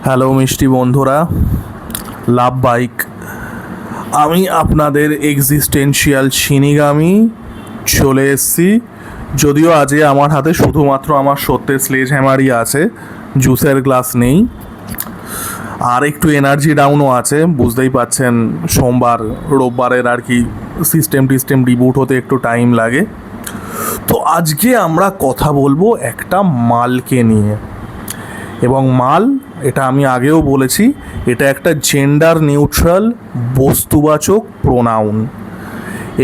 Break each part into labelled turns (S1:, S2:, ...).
S1: Hello মিষ্টি বন্ধুরা, লাভ bike. আমি আপনাদের এক্সিস্টেন্সিয়াল শিনিগামী চলে এসেছি। যদিও আজকে আমার হাতে শুধুমাত্র আমার সত্যের স্লেজ হ্যামারই আছে, জুসের গ্লাস নেই, আর একটু এনার্জি ডাউনও আছে। বুঝতেই পাচ্ছেন, সোমবার রোববারের আর কি সিস্টেম রিবুট হতে একটু টাইম লাগে। তো আজকে আমরা কথা বলবো একটা মালকে নিয়ে, এবং মাল, এটা আমি আগেও বলেছি, এটা একটা জেন্ডার নিউট্রাল বস্তুবাচক প্রোনাউন।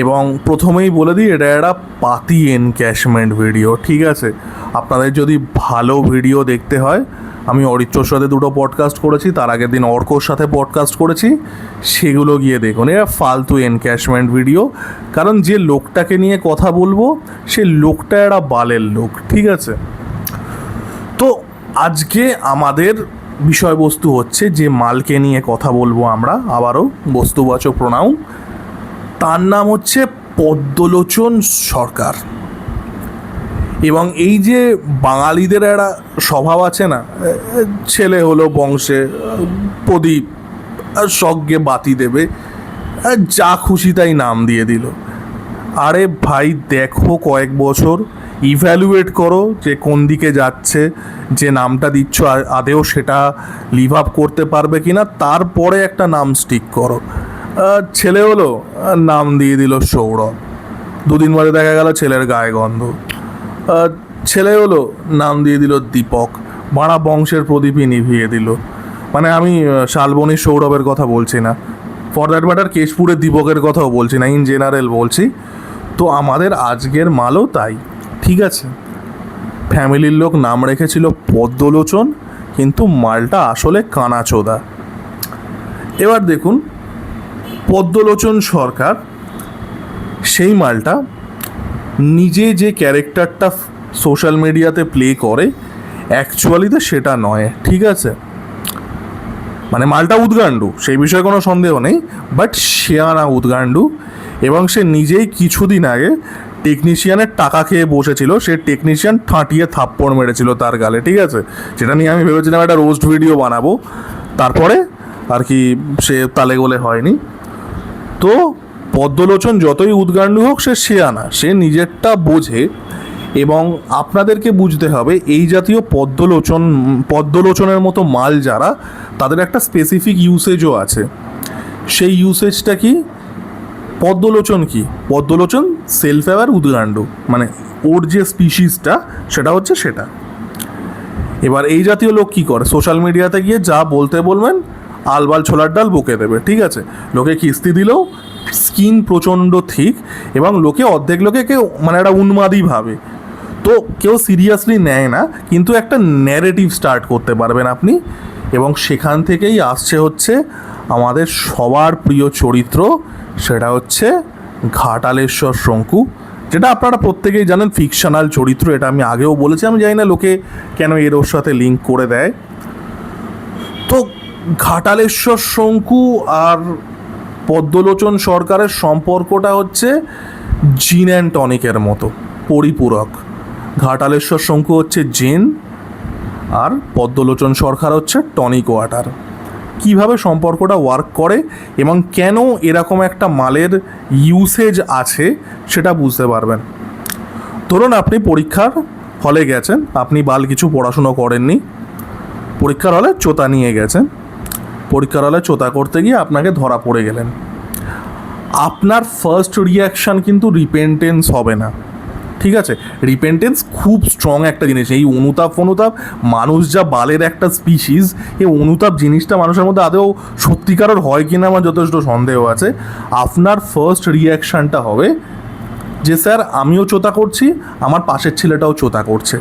S1: এবং প্রথমেই বলে দিই, এটা একটা পাতি এনক্যাশমেন্ট ভিডিও, ঠিক আছে? আপনাদের যদি ভালো ভিডিও দেখতে হয়, আমি অরিত্রর সাথে দুটো পডকাস্ট করেছি, তার আগের দিন অর্কর সাথে পডকাস্ট করেছি, সেগুলো গিয়ে দেখুন। এটা ফালতু এনক্যাশমেন্ট ভিডিও, কারণ যে লোকটাকে নিয়ে কথা বলবো সে লোকটা একটা বালের লোক, ঠিক আছে? তো আজকে আমাদের বিষয়বস্তু হচ্ছে যে মালকে নিয়ে কথা বলবো আমরা, আবারও বস্তুবাচক প্রোনাউন। তার নাম হচ্ছে পদ্মলোচন সরকার। এবং এই যে বাঙালিদের একটা স্বভাব আছে না, ছেলে হলো বংশে প্রদীপ, স্বর্গে বাতি দেবে, যা খুশি তাই নাম দিয়ে দিল। আরে ভাই, দেখো কয়েক বছর ইভ্যালুয়েট করো যে কোন দিকে যাচ্ছে, যে নামটা দিচ্ছ আদেও সেটা লিভ আপ করতে পারবে কি না, তারপরে একটা নাম স্টিক করো। ছেলে হলো, নাম দিয়ে দিল সৌরভ, দুদিন বাদে দেখা গেল ছেলের গায়ে গন্ধ। ছেলে হলো, নাম দিয়ে দিল দীপক, বাড়া বংশের প্রদীপই নিভিয়ে দিল। মানে আমি শালবনির সৌরভের কথা বলছি না, ফর দ্যাট ম্যাটার কেশপুরের দীপকের কথাও বলছি না, ইন জেনারেল বলছি। তো আমাদের আজকের মালও তাই, ঠিক আছে? ফ্যামিলির লোক নাম রেখেছিল পদ্মলোচন, কিন্তু মালটা আসলে কানাচোদা। এবার দেখুন, পদ্মলোচন সরকার, সেই মালটা নিজে যে ক্যারেক্টারটা সোশ্যাল মিডিয়াতে প্লে করে, অ্যাকচুয়ালিতে সেটা নয়, ঠিক আছে? মানে মালটা উদ্গান্ডু, সেই বিষয়ে কোনো সন্দেহ নেই, বাট শেয়ানা উদ্গান্ডু। এবং সে নিজেই কিছুদিন আগে টেকনিশিয়ানের টাকা খেয়ে বসেছিল, সে টেকনিশিয়ান ঠাঁটিয়ে থাপ্পড় মেরেছিল তার গালে, ঠিক আছে? যেটা নিয়ে আমি ভেবেছিলাম একটা রোস্ট ভিডিও বানাবো, তারপরে আর কি সে তালে গোলে হয়নি। তো পদ্মলোচন যতই উদ্গান্ডু হোক, সে শেয়ানা, সে নিজেরটা বোঝে। এবং আপনাদেরকে বুঝতে হবে, এই জাতীয় পদ্মলোচনের মতো মাল যারা, তাদের একটা স্পেসিফিক ইউসেজও আছে। সেই ইউসেজটা কি? পদ্মলোচন কি? পদ্মলোচন সেলফ অ্যাওয়ার উদ্গান্ডু, মানে ওর যে স্পিসিসটা সেটা হচ্ছে সেটা। এবার এই জাতীয় লোক কী করে? সোশ্যাল মিডিয়াতে গিয়ে যা বলতে বলবেন, আলবাল ছোলার ডাল বকে দেবে, ঠিক আছে? লোকে কিস্তি দিলেও স্কিন প্রচণ্ড ঠিক, এবং লোকে অর্ধেক লোকে কেউ মানে একটা উন্মাদই ভাবে, তো কেউ সিরিয়াসলি নেয় না, কিন্তু একটা ন্যারেটিভ স্টার্ট করতে পারবেন আপনি। এবং সেখান থেকেই আসছে হচ্ছে আমাদের সবার প্রিয় চরিত্র, সেটা হচ্ছে ঘাটালেশ্বর শঙ্কু, যেটা আপনারা প্রত্যেকেই জানেন ফিকশনাল চরিত্র। এটা আমি আগেও বলেছি, আমি জানি না লোকে কেন এর ওর সাথে লিঙ্ক করে দেয়। তো ঘাটালেশ্বর শঙ্কু আর পদ্মলোচন সরকারের সম্পর্কটা হচ্ছে জিন অ্যান্ড টনিকের মতো পরিপূরক। ঘাটালেশ্বর শঙ্কু হচ্ছে জিন, আর পদ্মলোচন সরকার হচ্ছে টনিক ওয়াটার। কীভাবে সম্পর্কটা ওয়ার্ক করে এবং কেন এরকম একটা মালের ইউসেজ আছে, সেটা বুঝতে পারবেন। ধরুন আপনি পরীক্ষার হলে গেছেন, আপনি বাল কিছু পড়াশুনো করেননি, পরীক্ষার হলে চোতা নিয়ে গেছেন, পরীক্ষার হলে চোতা করতে গিয়ে আপনাকে ধরা পড়ে গেলেন। আপনার ফার্স্ট রিয়াকশান কিন্তু রিপেন্টেন্স হবে না, ঠিক আছে? রিপেন্টেন্স খুব স্ট্রং একটা জিনিস। এই অনুতাপ, মানুষ যা বালের একটা স্পিসিস, এই অনুতাপ জিনিসটা মানুষের মধ্যে আদৌ সত্যিকারের হয় কি না আমার যথেষ্ট সন্দেহ আছে। আপনার ফার্স্ট রিয়াকশানটা হবে যে স্যার আমিও চোতা করছি, আমার পাশের ছেলেটাও চোতা করছে।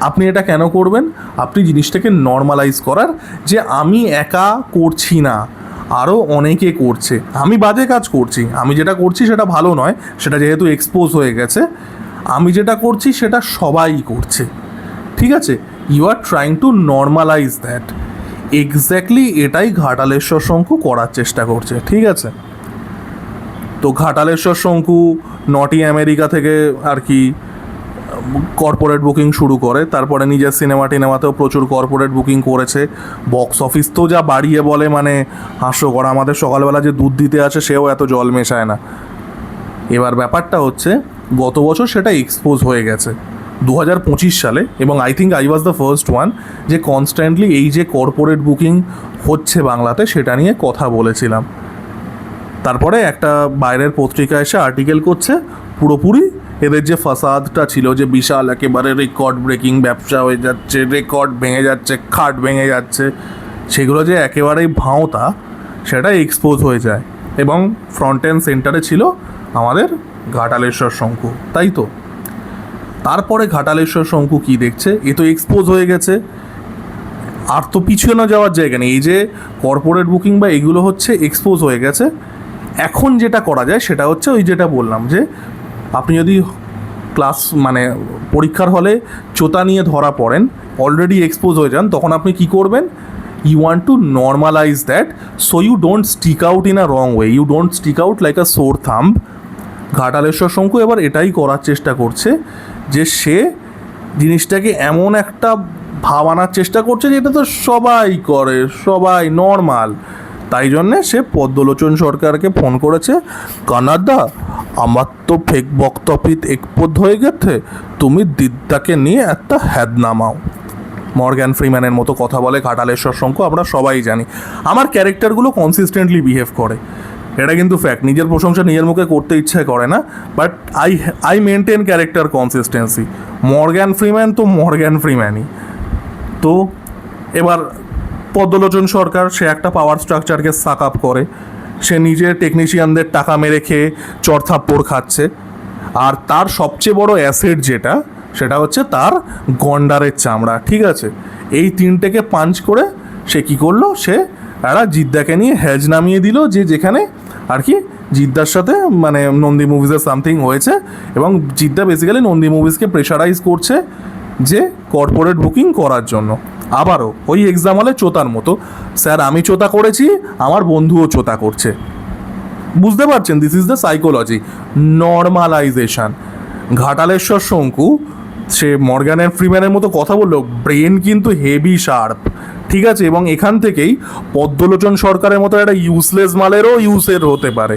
S1: আপনি এটা কেন করবেন? আপনি জিনিসটাকে নর্মালাইজ করার, যে আমি একা করছি না, আরও অনেকে করছে, আমি বাজে কাজ করছি, আমি যেটা করছি সেটা ভালো নয়, সেটা যেহেতু এক্সপোজ হয়ে গেছে, আমি যেটা করছি সেটা সবাই করছে, ঠিক আছে? You are trying to normalise that. Exactly এটাই ঘাটালেশ্বর শঙ্কু করার চেষ্টা করছে, ঠিক আছে? তো ঘাটালেশ্বর শঙ্কু নটি আমেরিকা থেকে আর কি কর্পোরেট বুকিং শুরু করে, তারপরে নিজের টিনেমাতেও প্রচুর কর্পোরেট বুকিং করেছে। বক্স অফিস তো যা বাড়িয়ে বলে মানে হাস্যকর, আমাদের সকালবেলা যে দুধ দিতে আসে সেও এত জল মেশায় না। এবার ব্যাপারটা হচ্ছে গত বছর সেটা এক্সপোজ হয়ে গেছে 2025 সালে, এবং I think I was the first one যে কনস্ট্যান্টলি এই যে কর্পোরেট বুকিং হচ্ছে বাংলাতে সেটা নিয়ে কথা বলেছিলাম। তারপরে একটা বাইরের পত্রিকা এসে আর্টিকেল করছে, পুরোপুরি এদের যে ফাসাদটা ছিল যে বিশাল একেবারে রেকর্ড ব্রেকিং ব্যবসা হয়ে যাচ্ছে, রেকর্ড ভেঙে যাচ্ছে, খাট ভেঙে যাচ্ছে, সেগুলো যে একেবারেই ভাঁওতা সেটা এক্সপোজ হয়ে যায়। এবং ফ্রন্ট এন্ড সেন্টারে ছিল আমাদের ঘাটালেশ্বর শঙ্কু, তাই তো? তারপরে ঘাটালেশ্বর শঙ্কু কী দেখছে, এ তো এক্সপোজ হয়ে গেছে, আর তো পিছনে যাওয়ার জায়গা নেই। এই যে কর্পোরেট বুকিং বা এগুলো হচ্ছে এক্সপোজ হয়ে গেছে। এখন যেটা করা যায় সেটা হচ্ছে ওই যেটা বললাম যে আপনি যদি ক্লাস মানে পরীক্ষার হলে চোতা নিয়ে ধরা পড়েন, অলরেডি এক্সপোজ হয়ে যান, তখন আপনি কি করবেন? You want to normalise that, so you don't stick out in a wrong way, you don't stick out like a sore thumb. Ghataleshwar Shanku এবার এটাই করার চেষ্টা করছে যে সে জিনিসটাকে এমন একটা ভাব আনার চেষ্টা করছে যে এটা তো সবাই করে, সবাই নর্মাল। তাই জন্যে সে পদ্মলোচন সরকারকে ফোন করেছে, কানাডা আমার তো ফেক বক্তব্যিত একপদ হয়ে গেছে, তুমি দিদাকে নিয়ে একটা হ্যাদ নামাও। মর্গ্যান ফ্রিম্যানের মতো কথা বলে ঘাটালেশ্বর শঙ্কু, আমরা সবাই জানি। আমার ক্যারেক্টারগুলো কনসিস্টেন্টলি বিহেভ করে, এটা কিন্তু ফ্যাক্ট। নিজের প্রশংসা নিজের মুখে করতে ইচ্ছে করে না, but I maintain character consistency. Morgan Freeman তো মর্গ্যান ফ্রিম্যানই। তো এবার পদ্মলোচন সরকার সে একটা পাওয়ার স্ট্রাকচারকে সাক আপ করে, সে নিজের টেকনিশিয়ানদের টাকা মেরে খেয়ে চড়থাপ্পড় খাচ্ছে। আর তার সবচেয়ে বড় অ্যাসেট যেটা, সেটা হচ্ছে তার গন্ডারের চামড়া, ঠিক আছে? এই তিনটেকে পাঞ্চ করে সে কী করলো, সে একটা জিদ্দাকে নিয়ে হ্যাজ নামিয়ে দিল, যে যেখানে আর কি জিদ্দার সাথে মানে নন্দী মুভিজের সামথিং হয়েছে, এবং জিদ্দা বেসিক্যালি নন্দী মুভিজকে প্রেশারাইজ করছে যে কর্পোরেট বুকিং করার জন্য। আবারও ওই এক্সাম হলে চোতার মতো, স্যার আমি চোতা করেছি, আমার বন্ধুও চোতা করছে। বুঝতে পারছেন? This is the psychology, normalisation. Ghataleshwar Shanku সে মর্গ্যান ফ্রিম্যানের মতো কথা বললো, ব্রেন কিন্তু হেভি শার্প, ঠিক আছে? এবং এখান থেকেই পদ্মলোচন সরকারের মতো একটা ইউজলেস মালেরও ইউজের হতে পারে।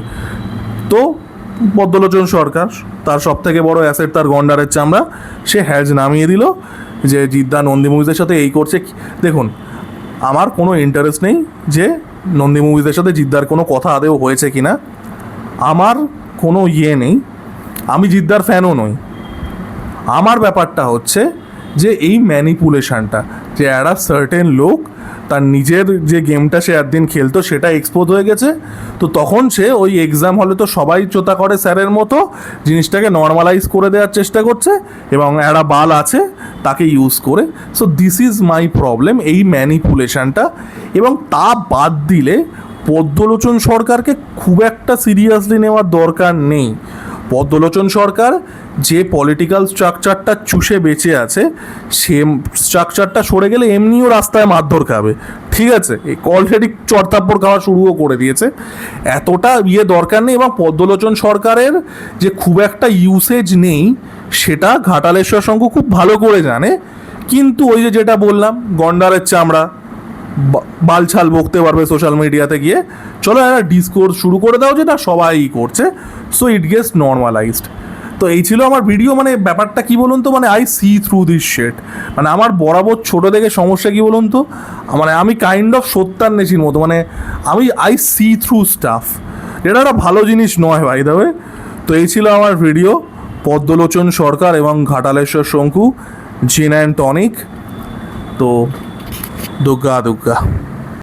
S1: তো পদ্মলোচন সরকার, তার সব থেকে বড় অ্যাসেট তার গন্ডারের চামড়া, সে হ্যাজ নামিয়ে দিল যে জিদ্দা নন্দী মুভিজের সাথে এই করছে। দেখুন, আমার কোনো ইন্টারেস্ট নেই যে নন্দী মুভিজের সাথে জিদ্দার কোনো কথা আদেও হয়েছে কি না, আমার কোনো ইয়ে নেই, আমি জিদ্দার ফ্যানও নই। আমার ব্যাপারটা হচ্ছে যে এই ম্যানিপুলেশনটা, যে একটা সার্টেন লোক তার নিজের যে গেমটা সে একদিন খেলতো সেটা এক্সপোজ হয়ে গেছে, তো তখন সে ওই এক্সাম হলে তো সবাই চোতা করে স্যারের মতো, জিনিসটাকে নর্মালাইজ করে দেওয়ার চেষ্টা করছে, এবং একটা বাল আছে তাকে ইউজ করে। So this is my problem, এই ম্যানিপুলেশনটা। এবং তা বাদ দিলে পদ্মলোচন সরকারকে খুব একটা সিরিয়াসলি নেওয়ার দরকার নেই। পদ্মলোচন সরকার যে পলিটিক্যাল স্ট্রাকচারটা চুষে বেঁচে আছে, সে স্ট্রাকচারটা সরে গেলে এমনিও রাস্তায় মারধর খাবে, ঠিক আছে? অলরেডি চড়তাপ্পড় খাওয়া শুরুও করে দিয়েছে, এতটা ইয়ে দরকার নেই। এবং পদ্মলোচন সরকারের যে খুব একটা ইউসেজ নেই সেটা ঘাটালেশ্বর শঙ্কু খুব ভালো করে জানে। কিন্তু ওই যে যেটা বললাম, গন্ডারের চামড়া, বালছাল বকতে পারবে সোশ্যাল মিডিয়াতে গিয়ে, চলো একটা ডিসকোর্স শুরু করে দাও যেটা সবাই করছে, সো ইট গেটস নর্মালাইজড। তো এই ছিল আমার ভিডিও। মানে ব্যাপারটা কি বলুন তো, মানে আই সি থ্রু দিস শেট। মানে আমার বরাবর ছোটো থেকে সমস্যা কি বলুন তো, মানে আমি কাইন্ড অফ সত্যান্বেষীর মতো, মানে আই সি থ্রু স্টাফ, এটা একটা ভালো জিনিস নয় বাই দ্য ওয়ে। তো এই ছিল আমার ভিডিও, পদ্মলোচন সরকার এবং ঘাটালেশ্বর শঙ্কু, জিন অ্যান্ড টনিক। তো দুগ্গা দুগ্গা।